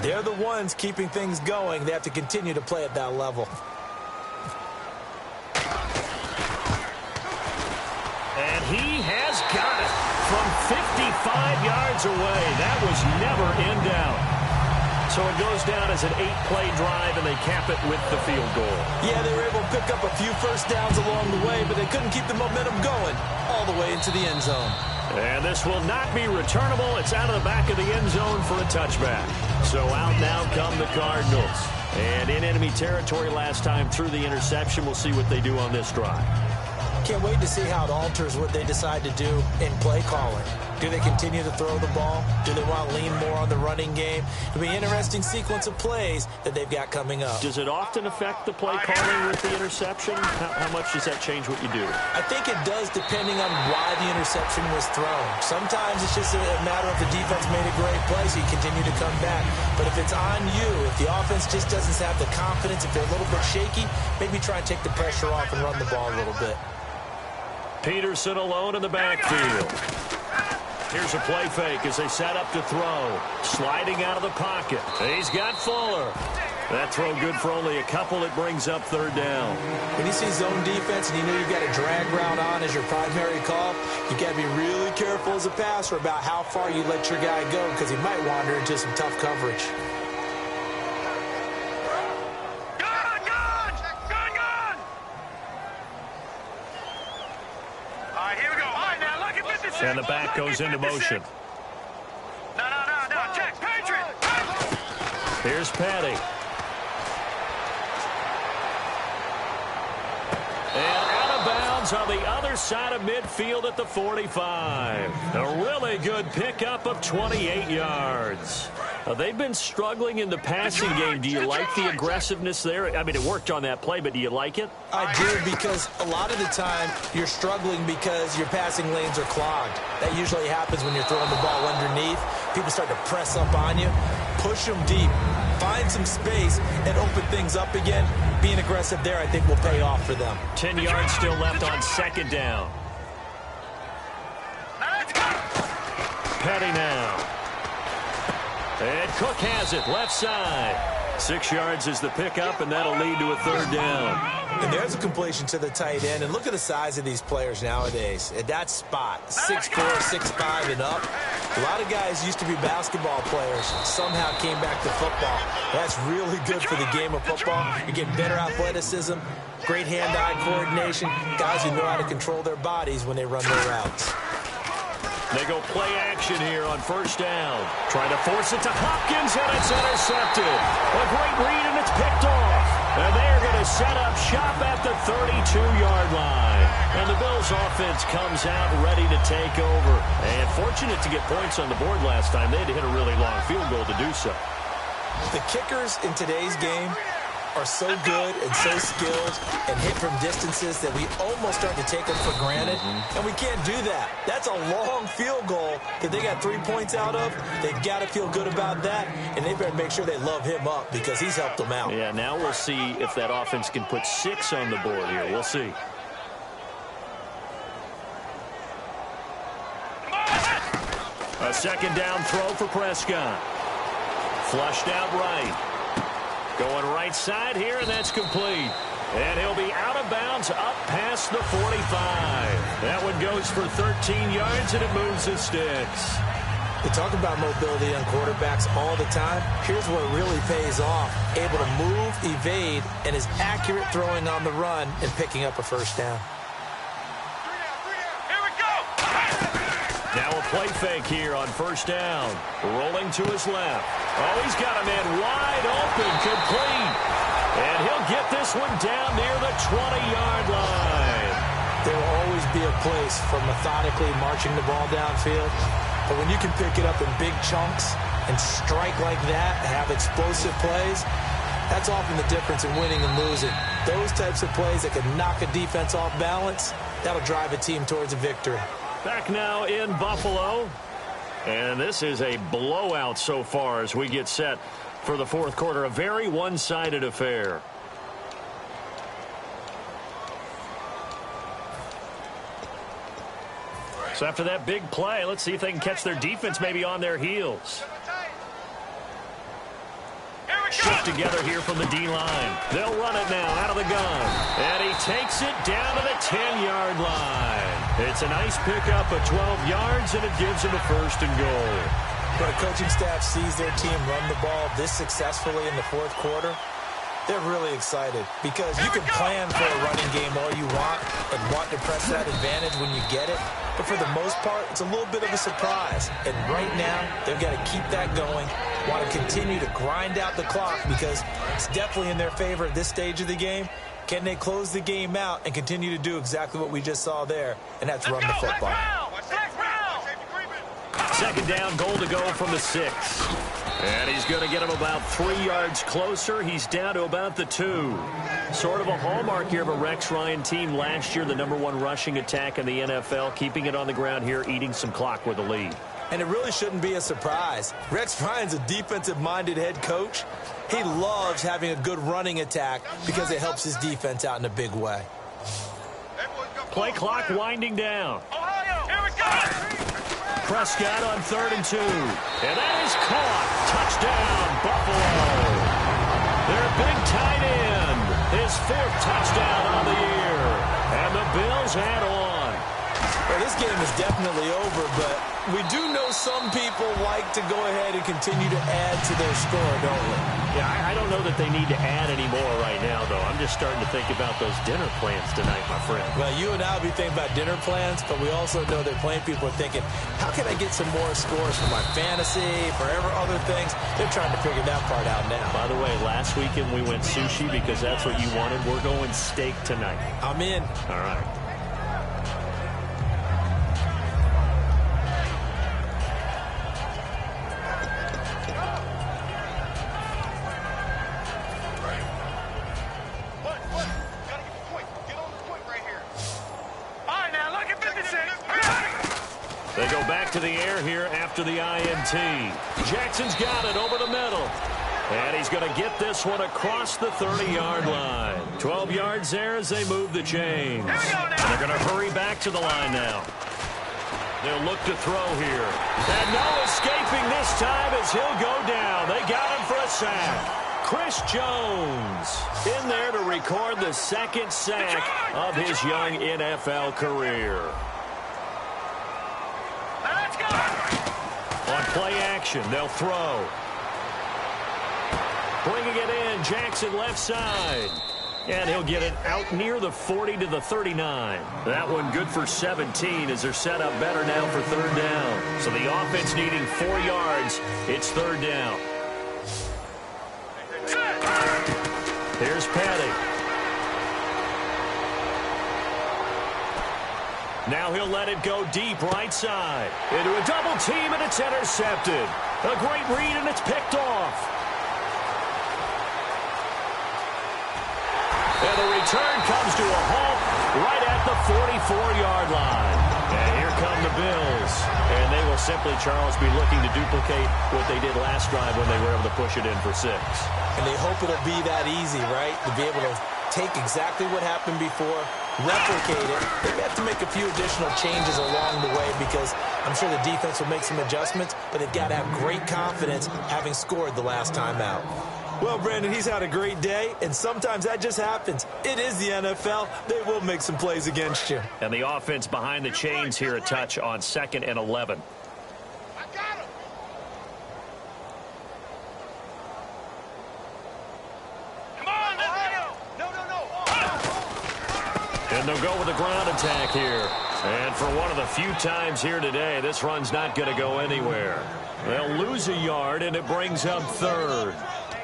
S3: They're the ones keeping things going. They have to continue to play at that level.
S2: And he has got it from 55 yards away. That was never in doubt. So it goes down as an 8-play drive, and they cap it with the field goal.
S3: Yeah, they were able to pick up a few first downs along the way, but they couldn't keep the momentum going all the way into the end zone.
S2: And this will not be returnable. It's out of the back of the end zone for a touchback. So out now come the Cardinals. And in enemy territory last time through the interception. We'll see what they do on this drive.
S3: Can't wait to see how it alters what they decide to do in play calling. Do they continue to throw the ball? Do they want to lean more on the running game? It'll be an interesting sequence of plays that they've got coming up.
S2: Does it often affect the play calling with the interception? How much does that change what you do?
S3: I think it does, depending on why the interception was thrown. Sometimes it's just a matter of the defense made a great play, so you continue to come back. But if it's on you, if the offense just doesn't have the confidence, if they're a little bit shaky, maybe try and take the pressure off and run the ball a little bit.
S2: Peterson alone in the backfield. Here's a play fake as they set up to throw. Sliding out of the pocket. He's got Fuller. That throw good for only a couple. It brings up third down.
S3: When you see zone defense and you know you've got a drag route on as your primary call, you got to be really careful as a passer about how far you let your guy go because he might wander into some tough coverage.
S4: Gun! All right, here we go. All right, now look at 56.
S2: And the back goes into motion.
S4: No. Check, Patriot.
S2: Here's Patty. And out of bounds on the other side of midfield at the 45. A really good pickup of 28 yards. They've been struggling in the passing game. Do you like the aggressiveness there? I mean, it worked on that play, but do you like it?
S3: I do, because a lot of the time you're struggling because your passing lanes are clogged. That usually happens when you're throwing the ball underneath. People start to press up on you. Push them deep. Find some space and open things up again. Being aggressive there, I think, will pay off for them.
S2: 10 yards still left on second down. Petty now. And Cook has it, left side. 6 yards is the pickup, and that'll lead to a third down.
S3: And there's a completion to the tight end. And look at the size of these players nowadays. At that spot, 6'4", 6'5", and up. A lot of guys used to be basketball players, somehow came back to football. That's really good for the game of football. You're getting better athleticism, great hand-eye coordination, guys who know how to control their bodies when they run their routes.
S2: They go play action here on first down. Trying to force it to Hopkins, and it's intercepted. A great read, and it's picked off. And they're going to set up shop at the 32-yard line. And the Bills' offense comes out ready to take over. And fortunate to get points on the board last time. They had to hit a really long field goal to do so.
S3: The kickers in today's game are so good and so skilled and hit from distances that we almost start to take them for granted. And we can't do that. That's a long field goal that they got 3 points out of. They've got to feel good about that, and they better make sure they love him up because he's helped them out.
S2: Yeah, now we'll see if that offense can put 6 on the board here. We'll see. A second down throw for Prescott. Flushed out right. Going right side here, and that's complete. And he'll be out of bounds up past the 45. That one goes for 13 yards, and it moves the sticks.
S3: We talk about mobility on quarterbacks all the time. Here's where it really pays off. Able to move, evade, and is accurate throwing on the run and picking up a first down.
S2: Now a play fake here on first down. Rolling to his left. Oh, he's got a man wide open, complete. And he'll get this one down near the 20-yard line.
S3: There will always be a place for methodically marching the ball downfield. But when you can pick it up in big chunks and strike like that and have explosive plays, that's often the difference in winning and losing. Those types of plays that can knock a defense off balance, that'll drive a team towards a victory.
S2: Back now in Buffalo. And this is a blowout so far as we get set for the fourth quarter. A very one-sided affair. So after that big play, let's see if they can catch their defense maybe on their heels. Shift together here from the D-line. They'll run it now out of the gun. And he takes it down to the 10-yard line. It's a nice pickup of 12 yards, and it gives him a first and goal.
S3: When a coaching staff sees their team run the ball this successfully in the fourth quarter, they're really excited because you can plan for a running game all you want and want to press that advantage when you get it. But for the most part, it's a little bit of a surprise. And right now, they've got to keep that going, want to continue to grind out the clock because it's definitely in their favor at this stage of the game. Can they close the game out and continue to do exactly what we just saw there, and that's run the football.
S2: Second down, goal to go from the 6. And he's going to get him about 3 yards closer. He's down to about the 2. Sort of a hallmark here of a Rex Ryan team last year, the #1 rushing attack in the NFL, keeping it on the ground here, eating some clock with the lead.
S3: And it really shouldn't be a surprise. Rex Ryan's a defensive-minded head coach. He loves having a good running attack because it helps his defense out in a big way.
S2: Play clock winding down. Prescott on 3rd and 2. And that is caught. Touchdown, Buffalo. Their tight end. His 4th touchdown on the year. And the Bills add on.
S3: Well, this game is definitely over, but we do know some people like to go ahead and continue to add to their score, don't we?
S2: Yeah, I don't know that they need to add any more right now, though. I'm just starting to think about those dinner plans tonight, my friend.
S3: Well, you and I will be thinking about dinner plans, but we also know that plenty of people are thinking, how can I get some more scores for my fantasy, for other things? They're trying to figure that part out now.
S2: By the way, last weekend we went sushi because that's what you wanted. We're going steak tonight.
S3: I'm in.
S2: All right. They go back to the air here after the INT. Jackson's got it over the middle. And he's going to get this one across the 30-yard line. 12 yards there as they move the chains. And they're going to hurry back to the line now. They'll look to throw here. And no escaping this time as he'll go down. They got him for a sack. Chris Jones in there to record the 2nd sack of his young NFL career. On play action, they'll throw. Bringing it in, Jackson left side. And he'll get it out near the 40 to the 39. That one good for 17 as they're set up better now for 3rd down. So the offense needing 4 yards. It's 3rd down. Here's Petty. Now he'll let it go deep right side. Into a double team, and it's intercepted. A great read, and it's picked off. And the return comes to a halt right at the 44-yard line. And here come the Bills. And they will simply, Charles, be looking to duplicate what they did last drive when they were able to push it in for 6.
S3: And they hope it'll be that easy, right? To be able to take exactly what happened before, replicate it. They have to make a few additional changes along the way because I'm sure the defense will make some adjustments, but they've got to have great confidence having scored the last time out. Well, Brandon, he's had a great day, and sometimes that just happens. It is the NFL. They will make some plays against you.
S2: And the offense behind the chains here a touch on 2nd and 11. And they'll go with a ground attack here. And for one of the few times here today, this run's not going to go anywhere. They'll lose a yard, and it brings up 3rd.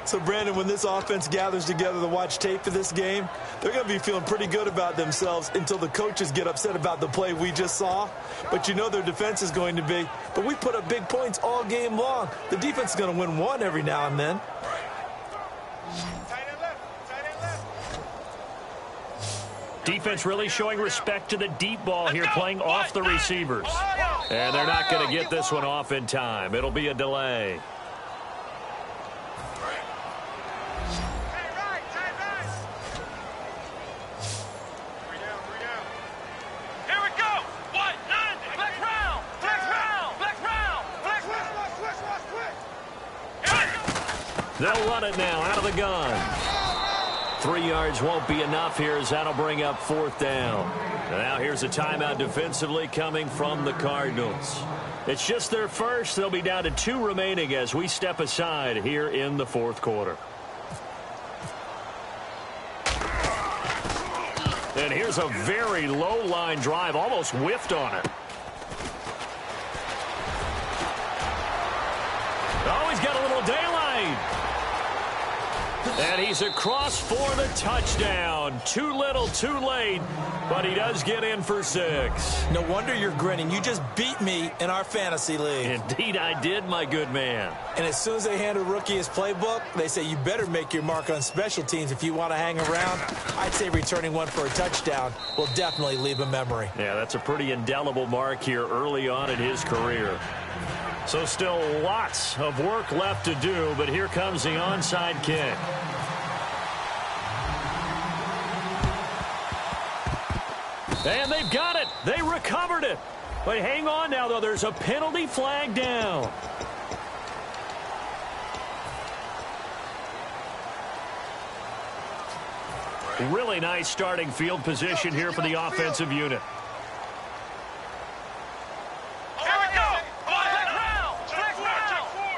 S3: So, Brandon, when this offense gathers together to watch tape for this game, they're going to be feeling pretty good about themselves until the coaches get upset about the play we just saw. But you know their defense is going to be. But we put up big points all game long. The defense is going to win one every now and then.
S2: Defense really showing respect to the deep ball here, playing off the receivers. And they're not going to get this one off in time. It'll be a delay. They'll run it now out of the gun. 3 yards won't be enough here as that'll bring up 4th down. Now here's a timeout defensively coming from the Cardinals. It's just their first. They'll be down to 2 remaining as we step aside here in the 4th quarter. And here's a very low line drive, almost whiffed on it. Oh, he's got a little daylight. And he's across for the touchdown. Too little, too late, but he does get in for 6.
S3: No wonder you're grinning. You just beat me in our fantasy league.
S2: Indeed I did, my good man.
S3: And as soon as they hand a rookie his playbook, they say you better make your mark on special teams if you want to hang around. I'd say returning one for a touchdown will definitely leave a memory.
S2: Yeah, that's a pretty indelible mark here early on in his career. So still lots of work left to do, but here comes the onside kick. And they've got it. They recovered it. But hang on now, though. There's a penalty flag down. Really nice starting field position here for the offensive unit.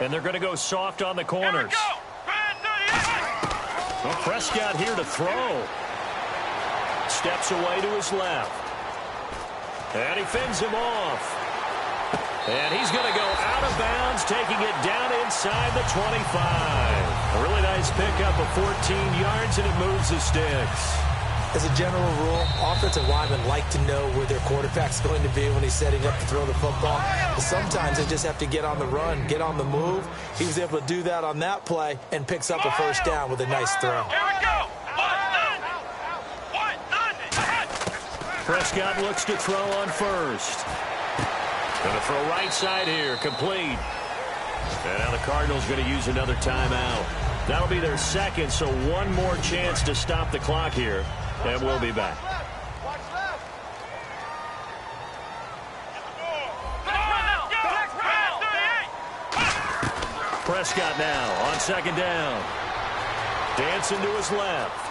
S2: And they're going to go soft on the corners. Well, Prescott here to throw. Steps away to his left. And he fends him off. And he's going to go out of bounds, taking it down inside the 25. A really nice pickup of 14 yards, and it moves the sticks.
S3: As a general rule, offensive linemen like to know where their quarterback's going to be when he's setting up to throw the football. But sometimes they just have to get on the run, get on the move. He was able to do that on that play and picks up a first down with a nice throw.
S4: Here we go.
S2: Prescott looks to throw on first. Going to throw right side here, complete. And now the Cardinals going to use another timeout. That'll be their second, so one more chance to stop the clock here. And we'll be back. Prescott now on second down. Dancing to his left.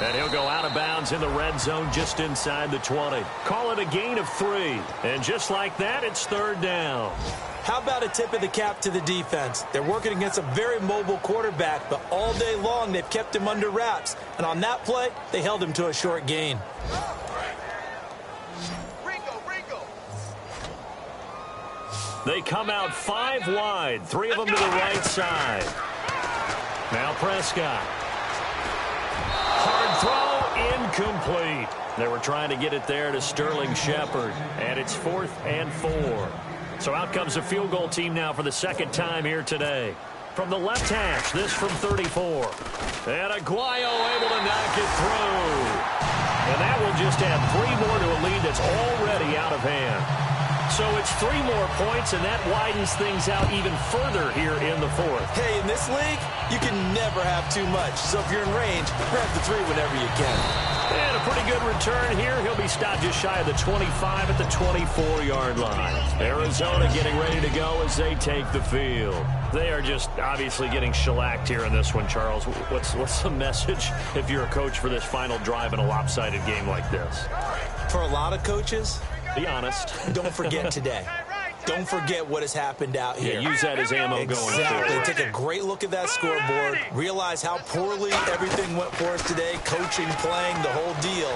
S2: And he'll go out of bounds in the red zone just inside the 20. Call it a gain of 3. And just like that, it's third down.
S3: How about a tip of the cap to the defense? They're working against a very mobile quarterback, but all day long they've kept him under wraps. And on that play, they held him to a short gain.
S2: They come out 5 wide, 3 of them to the right side. Now Prescott. Hard throw, incomplete. They were trying to get it there to Sterling Shepard, and it's 4th and 4. So out comes the field goal team now for the second time here today. From the left hash, this from 34. And Aguayo able to knock it through. And that will just add 3 more to a lead that's already out of hand. So it's 3 more points, and that widens things out even further here in the 4th.
S3: Hey, in this league, you can never have too much. So if you're in range, grab the 3 whenever you can.
S2: And a pretty good return here. He'll be stopped just shy of the 25 at the 24-yard line. Arizona getting ready to go as they take the field. They are just obviously getting shellacked here in this one, Charles. What's the message if you're a coach for this final drive in a lopsided game like this?
S3: For a lot of coaches,
S2: be honest.
S3: Don't forget today. Don't forget what has happened out here.
S2: Yeah, use that as ammo going forward.
S3: Take a great look at that scoreboard. Realize how poorly everything went for us today. Coaching, playing, the whole deal.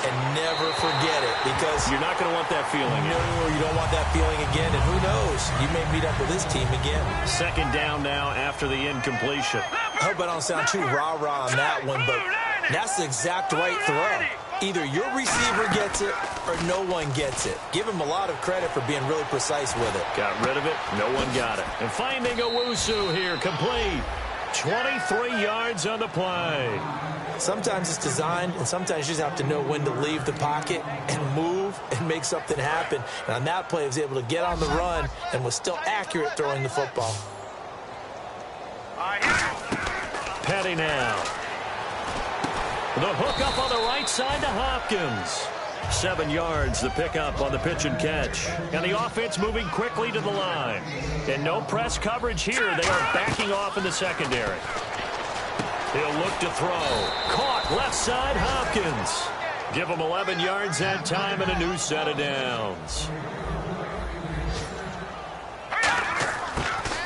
S3: And never forget it, because
S2: you're not going to want that feeling.
S3: No, you don't want that feeling again. And who knows? You may meet up with this team again.
S2: Second down now after the incompletion.
S3: I hope I don't sound too rah-rah on that one, but that's the exact right throw. Either your receiver gets it or no one gets it. Give him a lot of credit for being really precise with it.
S2: Got rid of it. No one got it. And finding Owusu here, complete. 23 yards on the play.
S3: Sometimes it's designed, and sometimes you just have to know when to leave the pocket and move and make something happen. And on that play, he was able to get on the run and was still accurate throwing the football.
S2: Petty now. The hook up on the right side to Hopkins. 7 yards, the pickup on the pitch and catch. And the offense moving quickly to the line. And no press coverage here. They are backing off in the secondary. He'll look to throw. Caught left side, Hopkins. Give him 11 yards that time and a new set of downs.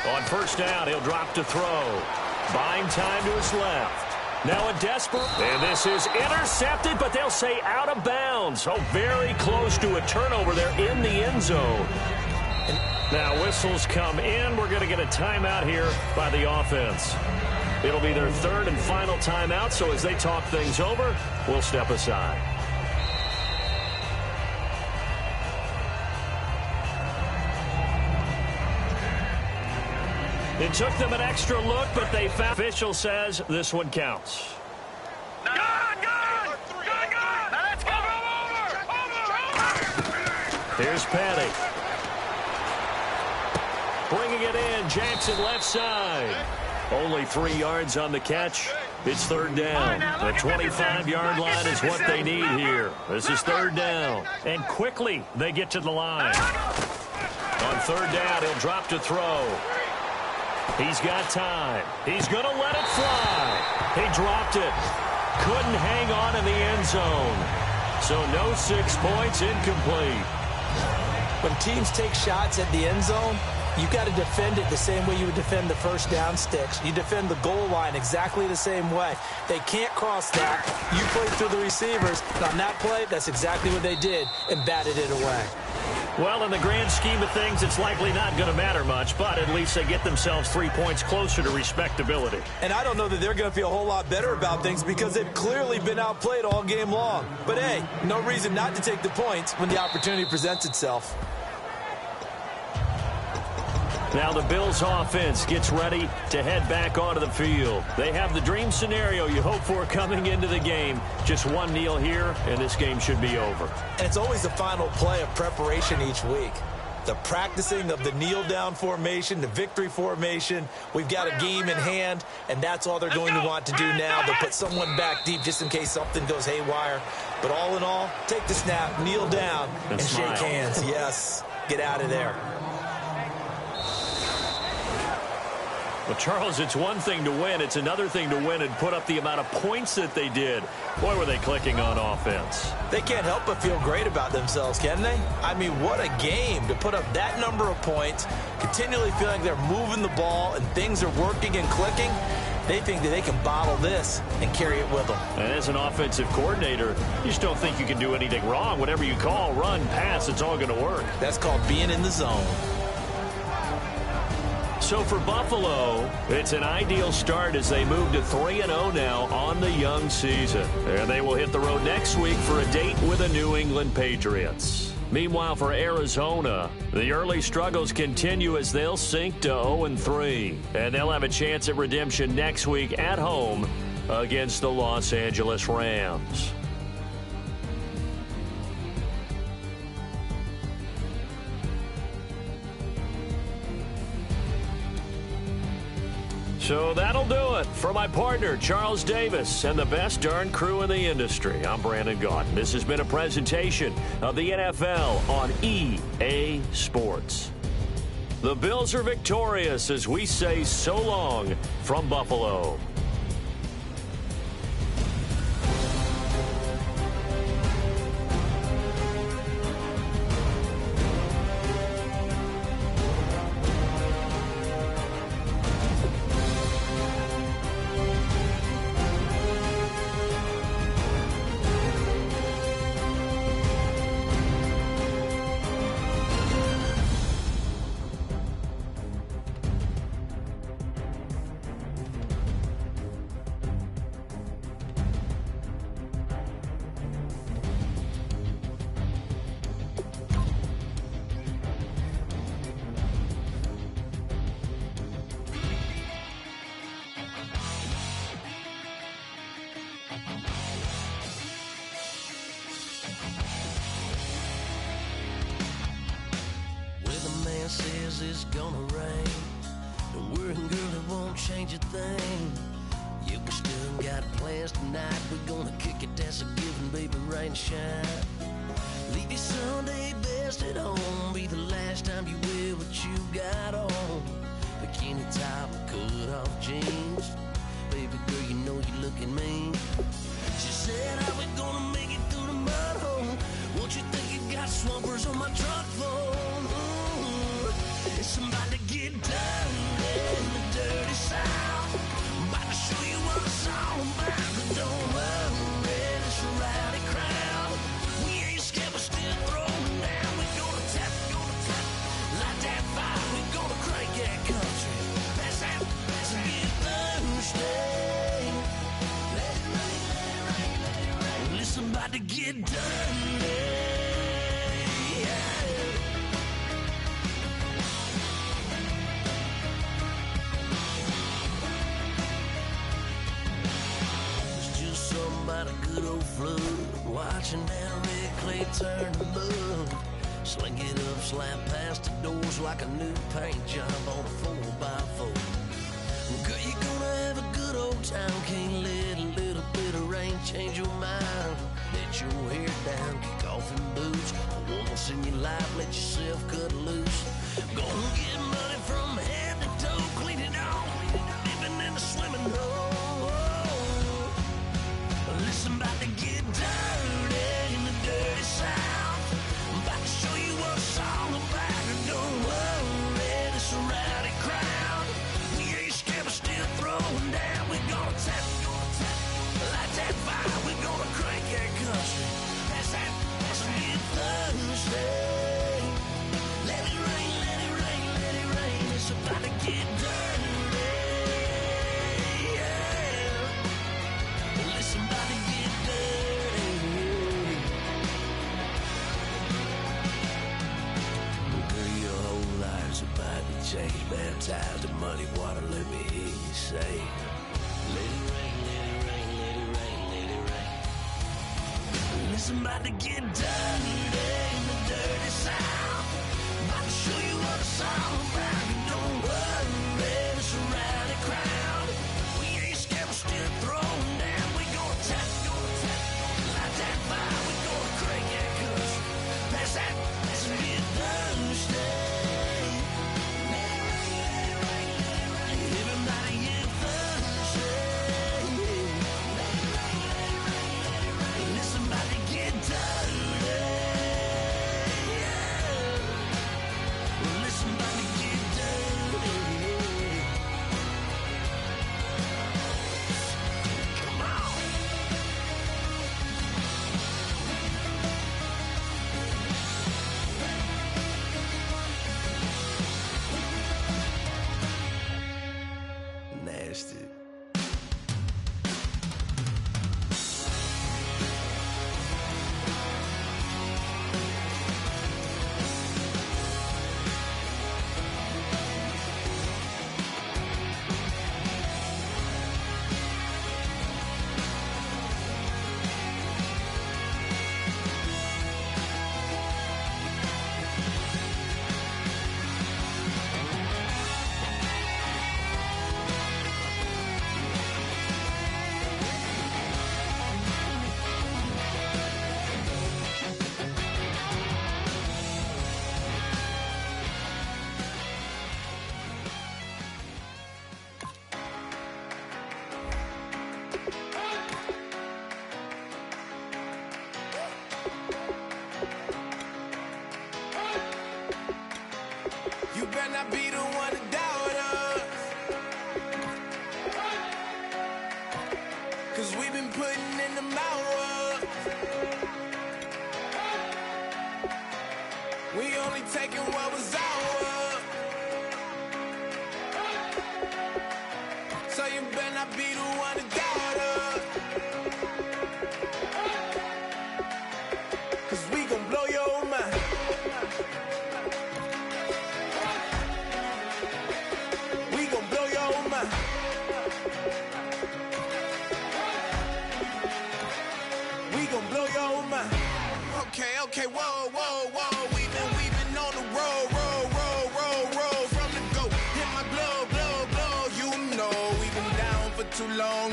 S2: On first down, he'll drop to throw. Buying time to his left. Now a desperate, and this is intercepted, but they'll say out of bounds. Oh, very close to a turnover there in the end zone. And now whistles come in. We're going to get a timeout here by the offense. It'll be their third and final timeout, so as they talk things over, we'll step aside. It took them an extra look, but they found. Official says this one counts.
S4: Good! Now let's go! Over!
S2: Here's Petty. Bringing it in, Jackson left side. Only 3 yards on the catch. It's third down. The 25-yard line is what they need here. This is third down. And quickly, they get to the line. On third down, he'll drop to throw. He's got time. He's going to let it fly. He dropped it. Couldn't hang on in the end zone. So no 6 points, incomplete.
S3: When teams take shots at the end zone, you got to defend it the same way you would defend the first down sticks. You defend the goal line exactly the same way. They can't cross that. You play through the receivers. And on that play, that's exactly what they did and batted it away.
S2: Well, in the grand scheme of things, it's likely not going to matter much, but at least they get themselves 3 points closer to respectability.
S3: And I don't know that they're going to feel a whole lot better about things because they've clearly been outplayed all game long. But, hey, no reason not to take the points when the opportunity presents itself.
S2: Now the Bills offense gets ready to head back onto the field. They have the dream scenario you hope for coming into the game. Just one kneel here, and this game should be over.
S3: And it's always the final play of preparation each week. The practicing of the kneel-down formation, the victory formation. We've got a game in hand, and that's all they're going to want to do now. They'll put someone back deep just in case something goes haywire. But all in all, take the snap, kneel down, and shake hands. Yes, get out of there.
S2: Well, Charles, it's one thing to win. It's another thing to win and put up the amount of points that they did. Boy, were they clicking on offense.
S3: They can't help but feel great about themselves, can they? I mean, what a game to put up that number of points, continually feel like they're moving the ball and things are working and clicking. They think that they can bottle this and carry it with them.
S2: And as an offensive coordinator, you just don't think you can do anything wrong. Whatever you call, run, pass, it's all going to work.
S3: That's called being in the zone.
S2: So for Buffalo, it's an ideal start as they move to 3-0 now on the young season. And they will hit the road next week for a date with the New England Patriots. Meanwhile, for Arizona, the early struggles continue as they'll sink to 0-3. And they'll have a chance at redemption next week at home against the Los Angeles Rams. So that'll do it for my partner, Charles Davis, and the best darn crew in the industry. I'm Brandon Gaudin. This has been a presentation of the NFL on EA Sports. The Bills are victorious as we say so long from Buffalo.
S5: Says it's gonna rain. Don't worry, girl, it won't change a thing. Yeah, we still got plans tonight. We're gonna kick it, that's a given, baby, rain and shine. Leave your Sunday best at home. Be the last time you wear what you got on. Bikini top and cut off jeans. Baby girl, you know you're looking mean. She said, how we gonna make it through the mud hole? Won't you think you got swampers on my truck phone? It's about to get done in the dirty South. About to show you what it's all about. But don't worry, it's a rowdy crowd. We ain't scared, we're still throwing down. We're gonna tap, light that fire. We're gonna crank that country. Pass out, and get Thursday. Let it rain. Well, it's about to get done. A good old flood, watching down red clay turn to mud. Sling it up, slap past the doors like a new paint job on a 4x4. Girl, you're gonna have a good old time. Can't let a little bit of rain change your mind. Let your hair down, kick off in boots. Once in your life, let yourself cut loose. Gonna get money from head to toe, clean it say, let it rain, let it rain, let it rain, let it rain. Listen, about to get dirty in the dirty South. About to show you what it's all about. Don't worry, the surrounding crowd. We ain't scared, we're still throwing down. We gonna tap, light that fire. We gonna crank that cuss. Pass that, let's get thirsty. Everybody get thirsty. Listen, about to get dirty. Listen, about to get dirty. Come on. Nasty.
S6: You better not be the one to doubt us, 'cause we've been putting in the hours. We only taking what was ours. So you better not be the one to doubt us, 'cause we gon' blow your mind. We gon' blow your mind. We gon' blow your mind. Okay, whoa. We've been on the road, from the go. Hit my blow. You know we've been down for too long.